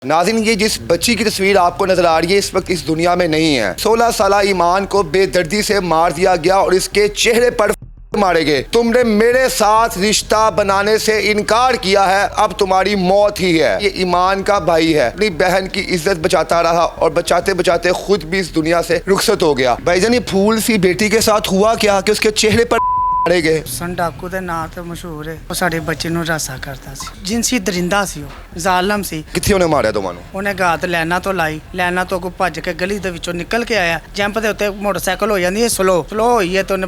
नाज़रीन, ये जिस बच्ची की तस्वीर आपको नजर आ रही है इस वक्त इस दुनिया में नहीं है। 16 साल ईमान को बेदर्दी से मार दिया गया और इसके चेहरे पर मारे गए। तुमने मेरे साथ रिश्ता बनाने से इनकार किया है, अब तुम्हारी मौत ही है। ये ईमान का भाई है, अपनी बहन की इज्जत बचाता रहा और बचाते बचाते खुद भी इस दुनिया से रुखसत हो गया। भाईजान, ये फूल सी बेटी के साथ हुआ क्या कि उसके चेहरे पर मारे गए? सन डाकू ਦੇ ਨਾਂ ਤੇ ਮਸ਼ਹੂਰ ਹੈ। ਉਹ ਸਾਡੇ ਬੱਚੇ ਨੂੰ ਰਾਸਾ ਕਰਦਾ ਸੀ, ਜਿੰਸੀ ਦਰਿੰਦਾ ਸੀ, ਉਹ ਜ਼ਾਲਮ ਸੀ। ਕਿੱਥੇ ਉਹਨੇ ਮਾਰਿਆ ਤੁਹਾਨੂੰ? ਉਹਨੇ ਗਾਤ ਲੈਣਾ ਤੋਂ ਲਾਈ, ਲੈਣਾ ਤੋਂ ਕੋ ਭੱਜ ਕੇ ਗਲੀ ਦੇ ਵਿੱਚੋਂ ਨਿਕਲ ਕੇ ਆਇਆ। ਜੰਪ ਦੇ ਉੱਤੇ ਮੋਟਰਸਾਈਕਲ ਹੋ ਜਾਂਦੀ ਹੈ, ਸਲੋ ਹੋਈ ਹੈ ਤੇ ਉਹਨੇ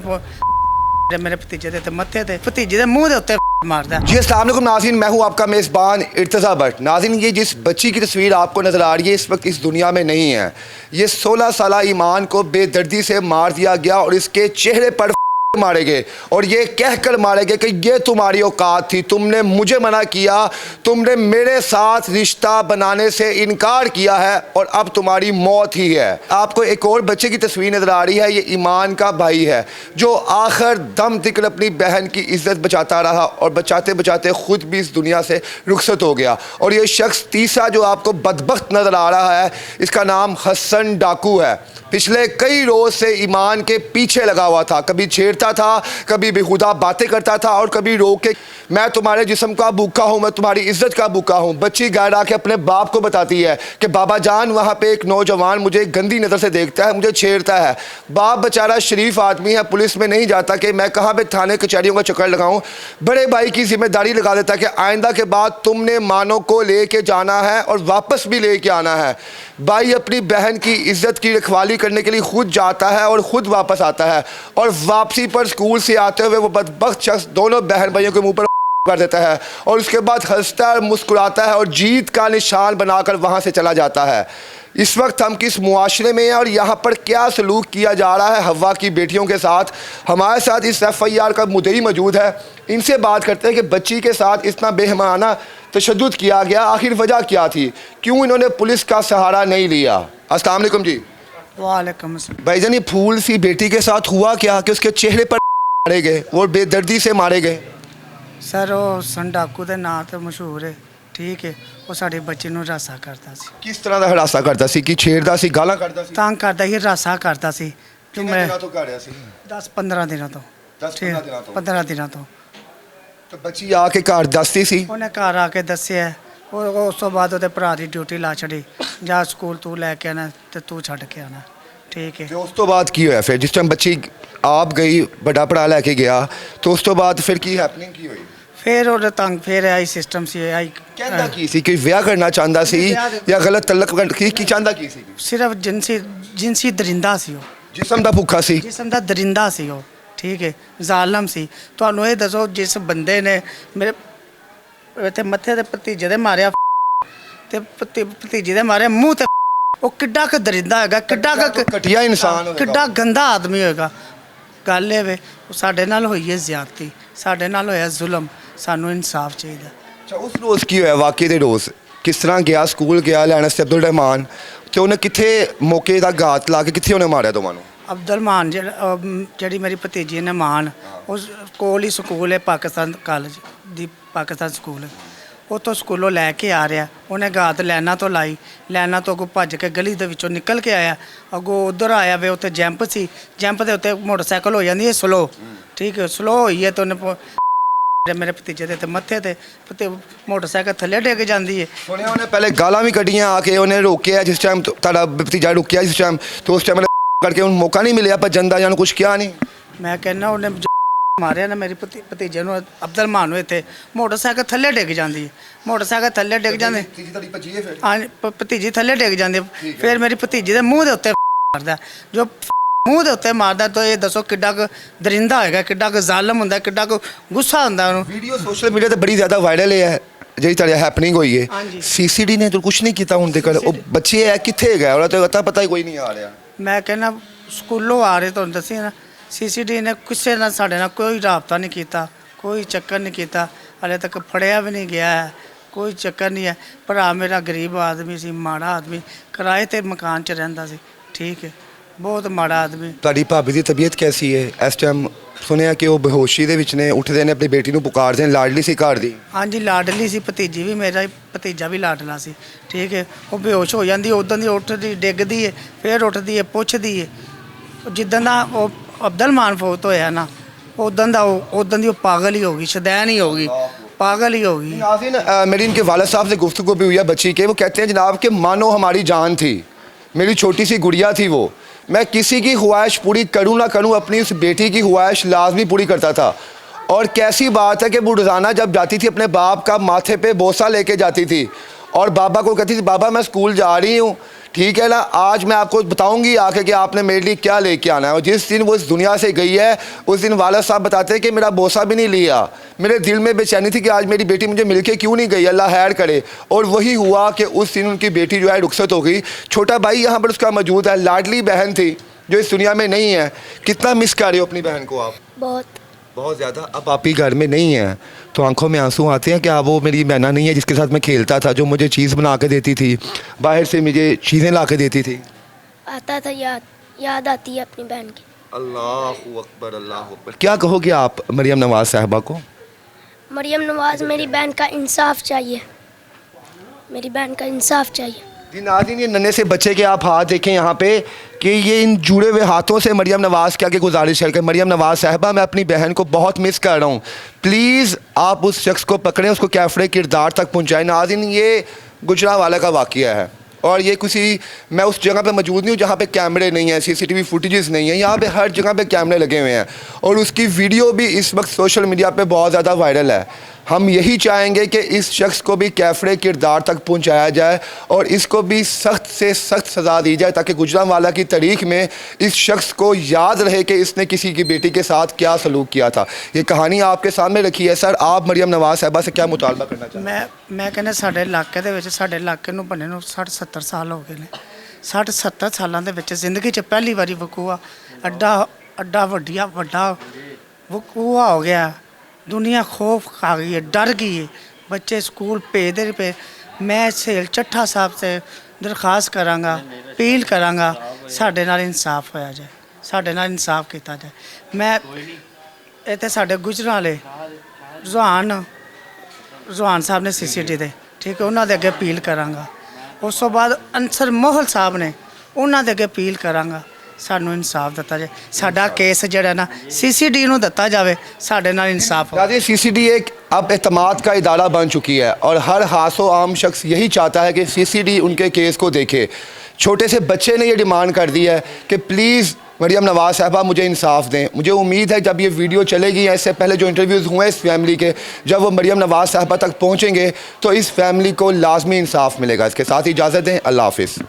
मेरे भतीजे ਦੇ मत्थे ते भतीजे ਦੇ ਮੂੰਹ ਦੇ ਉੱਤੇ मारदा। जी अस्सलाम वालेकुम नाज़रीन, मैं हूँ आपका मेज़बान इर्तज़ा भट्ट। नाज़रीन, ये जिस बच्ची की तस्वीर आपको नज़र आ रही है इस वक्त इस दुनिया में नहीं है। ये 16 साल ईमान को बेदर्दी से मार दिया गया और इसके चेहरे पर मारे गए और ये कहकर मारे गए कि ये तुम्हारी औकात थी, तुमने मुझे मना किया, तुमने मेरे साथ रिश्ता बनाने से इनकार किया है और अब तुम्हारी मौत ही है। आपको एक और बच्चे की तस्वीर नज़र आ रही है। ये ईमान का भाई है जो आखिर दम तक अपनी बहन की इज्जत बचाता रहा और बचाते बचाते खुद भी इस दुनिया से रुखसत हो गया। और ये शख्स तीसरा जो आपको बदबख्त नज़र आ रहा है, इसका नाम हसन डाकू है। पिछले कई रोज़ से ईमान के पीछे लगा हुआ था, कभी छेड़ता था, कभी बेहुदा बातें करता था और कभी रो के मैं तुम्हारे जिस्म का भूखा हूँ, मैं तुम्हारी इज्जत का भूखा हूँ। बच्ची घर आके अपने बाप को बताती है कि बाबा जान वहाँ पे एक नौजवान मुझे गंदी नज़र से देखता है, मुझे छेड़ता है। बाप बेचारा शरीफ आदमी है, पुलिस में नहीं जाता कि मैं कहाँ पे थाने कचहरियों का चक्कर लगाऊँ। बड़े भाई की जिम्मेदारी लगा देता कि आइंदा के बाद तुमने मानो को लेके जाना है और वापस भी लेके आना है। भाई अपनी बहन की इज्जत की रखवाली करने के लिए खुद जाता है और ख़ुद वापस आता है और वापसी पर स्कूल से आते हुए वो बदबख्त शख्स दोनों बहन भाइयों के मुंह पर कर देता है और उसके बाद हंसता है, मुस्कुराता है और जीत का निशान बनाकर वहाँ से चला जाता है। इस वक्त हम किस मुआशरे में हैं और यहाँ पर क्या सलूक किया जा रहा है हवा की बेटियों के साथ? हमारे साथ इस FIR का मुद्दई मौजूद है। इनसे बात करते हैं कि बच्ची के साथ इतना बेहमाना तशद्दुद किया गया, आखिर वजह क्या थी, क्यों इन्होंने पुलिस का सहारा नहीं लिया? अस्सलाम वालेकुम जी। वालेकुम अस्सलाम। भाईजान, ये फूल सी बेटी के साथ हुआ क्या कि उसके चेहरे पर मारे गए और बेदर्दी से मारे गए? ਸਰ ਉਹ ਸਨ ਡਾਕੂ ਦੇ ਨਾਂ ਤੇ ਮਸ਼ਹੂਰ ਹੈ, ਠੀਕ ਹੈ। ਉਹ ਸਾਡੇ ਬੱਚੇ ਨੂੰ ਰਾਸਾ ਕਰਦਾ ਸੀ। किस तरह का हरासा करता सी कि छेड़दा सी, गालां करदा सी? ਤੰਗ ਕਰਦਾ ਸੀ, ਰਾਸਾ ਕਰਦਾ ਸੀ। ਜੋ कितने ਮੈਂ दिनों तो कर रहा सी? 10-15 ਦਿਨਾਂ ਤੋਂ 10-15 दिनों तो 15 ਦਿਨਾਂ ਤੋਂ तो बच्ची आके घर दसती सी? ਉਹਨੇ ਘਰ ਆ ਕੇ ਦੱਸਿਆ। ਉਹ ਉਸ ਤੋਂ ਬਾਅਦ ਉਹਦੇ ਭਰਾ ਦੀ ਡਿਊਟੀ ਲਾ ਛੜੀ, ਜਾ ਸਕੂਲ ਤੂੰ ਲੈ ਕੇ ਆਣਾ ਤੇ ਤੂੰ ਛੱਡ ਕੇ ਆਣਾ, ਠੀਕ ਹੈ। ਤੇ ਉਸ ਤੋਂ ਬਾਅਦ ਕੀ ਹੋਇਆ ਫਿਰ? ਜਿਸ ਟਾਈਮ ਬੱਚੀ ਆਪ ਗਈ, ਵੱਡਾ ਭਰਾ ਲੈ ਕੇ ਗਿਆ, तो ਉਸ ਤੋਂ ਬਾਅਦ ਫਿਰ ਕੀ ਹੈਪਨਿੰਗ ਕੀ ਹੋਈ? ਫਿਰ ਉਹਦੇ ਤੰਗ ਫਿਰ ਆਈ ਸਿਸਟਮ ਸੀ ਆਈ ਕਹਿੰਦਾ ਕੀ ਸੀ ਕਿ ਵਿਆਹ ਕਰਨਾ ਚਾਹੁੰਦਾ ਸੀ ਜਾਂ ਗਲਤ ਤਲਕ ਕੀ ਚਾਹੁੰਦਾ ਕੀ ਸੀ? ਸਿਰਫ ਜਿੰਸੀ ਦਰਿੰਦਾ ਸੀ, ਉਹ ਜਿਸਮ ਦਾ ਭੁੱਖਾ ਸੀ। ਜਿਸਮ ਦਾ ਦਰਿੰਦਾ ਸੀ ਉਹ, ਠੀਕ ਹੈ, ਜ਼ਾਲਮ ਸੀ। ਤੁਹਾਨੂੰ ਇਹ ਦੱਸੋ, ਜਿਸ ਬੰਦੇ ਨੇ ਮੇਰੇ ਇੱਥੇ ਮੱਥੇ ਤੇ ਭਤੀਜੇ ਦੇ ਮਾਰਿਆ ਤੇ ਭਤੀਜੇ ਦੇ ਮਾਰਿਆ ਮੂੰਹ ਤੇ, ਉਹ ਕਿੱਡਾ ਕੁ ਦਰਿੰਦਾ ਹੈਗਾ, ਕਿੱਡਾ ਕੁ ਘਟੀਆ ਇਨਸਾਨ ਹੋਵੇਗਾ, ਕਿੱਡਾ ਗੰਦਾ ਆਦਮੀ ਹੋਏਗਾ। ਗੱਲ ਇਹ ਵੇ, ਉਹ ਸਾਡੇ ਨਾਲ ਹੋਈ ਹੈ ਜ਼ਿਆਦਤੀ, ਸਾਡੇ ਨਾਲ ਹੋਇਆ ਜ਼ੁਲਮ, ਸਾਨੂੰ ਇਨਸਾਫ ਚਾਹੀਦਾ। ਅੱਛਾ, ਉਸ ਰੋਜ਼ ਕੀ ਹੋਇਆ? ਵਾਕਈ ਦੇ ਰੋਜ਼ ਕਿਸ ਤਰ੍ਹਾਂ ਗਿਆ? ਸਕੂਲ ਗਿਆ ਲੈਣ ਵਾਸਤੇ ਅਬਦੁਲ ਰਹਿਮਾਨ, ਤੇ ਉਹਨੇ ਕਿੱਥੇ ਮੌਕੇ ਦਾ ਘਾਤ ਲਾ ਕੇ ਕਿੱਥੇ ਉਹਨੇ ਮਾਰਿਆ ਤੁਹਾਨੂੰ? ਅਬਦੁਲ ਮਾਨ ਜਿਹੜੀ ਮੇਰੀ ਭਤੀਜੀ ਨੇ ਮਾਨ, ਉਸ ਕੋਲ ਹੀ ਸਕੂਲ ਹੈ ਪਾਕਿਸਤਾਨ ਕਾਲਜ ਦੀ, ਪਾਕਿਸਤਾਨ ਸਕੂਲ, ਉੱਥੋਂ ਸਕੂਲੋਂ ਲੈ ਕੇ ਆ ਰਿਹਾ। ਉਹਨੇ ਗਾਤ ਲੈਣਾ ਤੋਂ ਲਾਈ, ਲੈਣਾ ਤੋਂ ਅੱਗੋਂ ਭੱਜ ਕੇ ਗਲੀ ਦੇ ਵਿੱਚੋਂ ਨਿਕਲ ਕੇ ਆਇਆ। ਅੱਗੋਂ ਉੱਧਰ ਆਇਆ ਵੇ, ਉੱਥੇ ਜੰਪ ਸੀ, ਜੰਪ ਦੇ ਉੱਤੇ ਮੋਟਰਸਾਈਕਲ ਹੋ ਜਾਂਦੀ ਹੈ ਸਲੋ, ਠੀਕ ਹੈ, ਸਲੋ ਹੋਈ ਹੈ ਤੇ ਉਹਨੇ ਮੇਰੇ ਭਤੀਜੇ ਦੇ ਮੱਥੇ ਤੇ ਮੋਟਰਸਾਈਕਲ ਥੱਲੇ ਡਿੱਗ ਜਾਂਦੀ ਹੈ। ਸੁਣਿਆ ਉਹਨੇ ਪਹਿਲੇ ਗਾਲਾਂ ਵੀ ਕੱਢੀਆਂ ਆ ਕੇ, ਉਹਨੇ ਰੋਕਿਆ ਜਿਸ ਟਾਈਮ ਤੁਹਾਡਾ ਭਤੀਜਾ ਰੁਕਿਆ ਜਿਸ ਟਾਈਮ, तो उस टाइम करके उन मौका नहीं मिले भजन का, जान कुछ किया नहीं? ਮੈਂ ਕਹਿੰਦਾ ਉਹਨੇ ਮਾਰਿਆ ਨਾ ਮੇਰੀ ਭਤੀਜੇ ਨੂੰ, ਅਬਦੁਲ ਮਾਨ ਨੂੰ, ਇੱਥੇ ਮੋਟਰਸਾਈਕਲ ਥੱਲੇ ਡਿੱਗ ਜਾਂਦੀ ਹੈ, ਮੋਟਰਸਾਈਕਲ ਥੱਲੇ ਡਿੱਗ ਜਾਂਦੇ, ਹਾਂ ਭਤੀਜੀ ਥੱਲੇ ਡਿੱਗ ਜਾਂਦੀ। ਫਿਰ ਮੇਰੀ ਭਤੀਜੀ ਦੇ ਮੂੰਹ ਦੇ ਉੱਤੇ ਮਾਰਦਾ, ਜੋ ਮੂੰਹ ਦੇ ਉੱਤੇ ਮਾਰਦਾ। ਤਾਂ ਇਹ ਦੱਸੋ ਕਿੱਡਾ ਕੁ ਦਰਿੰਦਾ ਹੋਏਗਾ, ਕਿੱਡਾ ਕੁ ਜ਼ਾਲਮ ਹੁੰਦਾ, ਕਿੱਡਾ ਕੁ ਗੁੱਸਾ ਹੁੰਦਾ ਉਹਨੂੰ। ਵੀਡੀਓ ਸੋਸ਼ਲ ਮੀਡੀਆ ਤੇ ਬੜੀ ਜ਼ਿਆਦਾ ਵਾਇਰਲ ਹੈ ਜਿਹੜੀ ਤੁਹਾਡੀ ਹੈਪਨਿੰਗ ਹੋਈ ਹੈ। CCD ਨੇ ਤਾਂ ਕੁਝ ਨਹੀਂ ਕੀਤਾ ਹੁਣ ਤੱਕ? ਉਹ ਬੱਚੇ ਹੈ ਕਿੱਥੇ ਗਏ? ਉਹਨਾਂ ਤੇ ਪਤਾ ਹੀ ਕੋਈ ਨਹੀਂ ਆ ਰਿਹਾ। ਮੈਂ ਕਹਿੰਦਾ ਸਕੂਲੋਂ ਆ ਰਹੇ, ਤੁਹਾਨੂੰ ਦੱਸਿਆ ਨਾ, CCD ਨੇ ਕਿਸੇ ਨਾਲ ਸਾਡੇ ਨਾਲ ਕੋਈ ਰਾਬਤਾ ਨਹੀਂ ਕੀਤਾ, ਕੋਈ ਚੱਕਰ ਨਹੀਂ ਕੀਤਾ, ਹਾਲੇ ਤੱਕ ਫੜਿਆ ਵੀ ਨਹੀਂ ਗਿਆ ਹੈ, ਕੋਈ ਚੱਕਰ ਨਹੀਂ ਹੈ। ਭਰਾ ਮੇਰਾ ਗਰੀਬ ਆਦਮੀ ਸੀ, ਮਾੜਾ ਆਦਮੀ, ਕਿਰਾਏ 'ਤੇ ਮਕਾਨ 'ਚ ਰਹਿੰਦਾ ਸੀ, ਠੀਕ ਹੈ, ਬਹੁਤ ਮਾੜਾ ਆਦਮੀ। ਤੁਹਾਡੀ ਭਾਬੀ ਦੀ ਤਬੀਅਤ ਕੈਸੀ ਹੈ ਇਸ ਟਾਈਮ? ਸੁਣਿਆ ਕਿ ਉਹ ਬੇਹੋਸ਼ੀ ਦੇ ਵਿੱਚ ਨੇ, ਉੱਠਦੇ ਨੇ, ਆਪਣੀ ਬੇਟੀ ਨੂੰ ਪੁਕਾਰਦੇ ਨੇ, ਲਾਡਲੀ ਸੀ ਘਰ ਦੀ। ਹਾਂਜੀ ਲਾਡਲੀ ਸੀ, ਭਤੀਜੀ ਵੀ ਮੇਰਾ ਭਤੀਜਾ ਵੀ ਲਾਡਲਾ ਸੀ। ਠੀਕ ਹੈ, ਉਹ ਬੇਹੋਸ਼ ਹੋ ਜਾਂਦੀ, ਉਦੋਂ ਦੀ ਉੱਠਦੀ ਡਿੱਗਦੀ ਹੈ, ਫਿਰ ਉੱਠਦੀ ਹੈ, ਪੁੱਛਦੀ ਹੈ। ਜਿੱਦਾਂ ਦਾ ਉਹ ਅਬਦੁਲਮਾਨ ਫੌਤ ਹੋਇਆ ਨਾ, ਉਦੋਂ ਦੀ ਉਹ ਪਾਗਲ ही होगी, शदैन ही होगी, पागल ही होगी। नाज़रीन, मेरी इनके वालिद साहब से गुफ्तगू भी हुई है बच्ची के। वो कहते हैं जनाब कि मानो हमारी जान थी, मेरी छोटी सी गुड़िया थी वो। मैं किसी की ख्वाहिश पूरी करूँ ना करूँ, अपनी उस बेटी की ख्वाहिश लाजमी पूरी करता था। और कैसी बात है कि वो रोज़ाना जब जाती थी अपने बाप का माथे पे बोसा लेके जाती थी और बाबा को कहती थी बाबा मैं स्कूल जा रही हूँ, ठीक है ना, आज मैं आपको बताऊंगी आके कि आपने मेरे लिए क्या लेके आना है। और जिस दिन वो इस दुनिया से गई है उस दिन वालिद साहब बताते हैं कि मेरा बोसा भी नहीं लिया, मेरे दिल में बेचैनी थी कि आज मेरी बेटी मुझे मिलके क्यों नहीं गई, अल्लाह खैर करे। और वही हुआ कि उस दिन उनकी बेटी जो है रुखसत हो गई। छोटा भाई यहाँ पर उसका मौजूद है, लाडली बहन थी जो इस दुनिया में नहीं है। कितना मिस कर रहे हो अपनी बहन को आप? बहुत ज़्यादा। अब आप ही घर में नहीं है तो आंखों में आंसू आते हैं कि वो मेरी बहना नहीं है जिसके साथ मैं खेलता था, जो मुझे चीज़ बना के देती थी, बाहर से मुझे चीज़ें ला के देती थी। आता था याद आती है अपनी बहन की। अल्लाहु अकबर, अल्लाहु अकबर। क्या कहोगे आप मरियम नवाज़ साहिबा को? मरियम नवाज़, मेरी बहन का इंसाफ चाहिए, मेरी बहन का इंसाफ चाहिए। जी नाज़रीन, ये नन्हे से बच्चे के आप हाथ देखें यहाँ पे कि ये इन जुड़े हुए हाथों से मरियम नवाज़ के आगे गुजारिश है कि मरियम नवाज़ साहिबा मैं अपनी बहन को बहुत मिस कर रहा हूँ, प्लीज़ आप उस शख्स को पकड़ें, उसको कैफरे किरदार तक पहुँचाएँ। नाज़रीन, ये गुजरांवाला का वाक़या है और ये किसी, मैं उस जगह पे मौजूद नहीं हूँ जहाँ पे कैमरे नहीं हैं, सीसीटीवी फुटेजेस नहीं है। यहाँ पे हर जगह पे कैमरे लगे हुए हैं और उसकी वीडियो भी इस वक्त सोशल मीडिया पे बहुत ज़्यादा वायरल है। हम यही चाहेंगे कि इस शख्स को भी कैफरे किरदार तक पहुँचाया जाए और इसको भी सख्त से सख्त सज़ा दी जाए ताकि गुजरांवाला की तारीख में इस शख्स को याद रहे कि इसने किसी की बेटी के साथ क्या सलूक किया था। ये कहानी आपके सामने रखी है। सर, आप मरियम नवाज़ साहिबा से क्या मुतालबा करना चाहते हैं? मैं ਕਹਿੰਦਾ ਸਾਡੇ ਇਲਾਕੇ ਦੇ ਵਿੱਚ, ਸਾਡੇ ਇਲਾਕੇ ਨੂੰ ਬਣੇ ਨੂੰ 60-70 ਸਾਲ ਹੋ ਗਏ ਨੇ। 60-70 ਸਾਲਾਂ ਦੇ ਵਿੱਚ ਜ਼ਿੰਦਗੀ 'ਚ ਪਹਿਲੀ ਵਾਰੀ ਵਕੂਆ ਅੱਡਾ ਵੱਡਾ ਵਕੂਆ ਹੋ ਗਿਆ। दुनिया खौफ खा गई है, डर गई है, बच्चे स्कूल भेजते पे। मैं सहेल ਚੱਠਾ साहब से दरखास्त करांगा, अपील करांगा, साढ़े नाल इंसाफ होया जाए, साढ़े नाल इंसाफ किया जाए। मैं इतने साढ़े गुजरां वाले रुझान साहब ने CCD दे, ठीक है, उन्होंने अगे अपील करांगा। उस तो बाद अंसर मोहल साहब ने, उन्होंने अगे अपील करांगा सानू इंसाफ दिता जाए। साडा केस जड़ा ना CCD नूं दिता जाए, साडे नाल इंसाफ हो। CCD एक अब एतमाद का इदारा बन चुकी है और हर हासो आम शख्स यही चाहता है कि CCD उनके केस को देखे। छोटे से बच्चे ने ये डिमांड कर दी है कि प्लीज़ मरियम नवाज़ साहिबा मुझे इंसाफ दें। मुझे उम्मीद है जब ये वीडियो चलेगी या इससे पहले जो इंटरव्यूज़ हुए इस फैमिली के, जब वो मरियम नवाज़ साहिबा तक पहुँचेंगे तो इस फैमिली को लाजमी इंसाफ मिलेगा। इसके साथ ही इजाज़त दें, अल्लाह हाफिज़।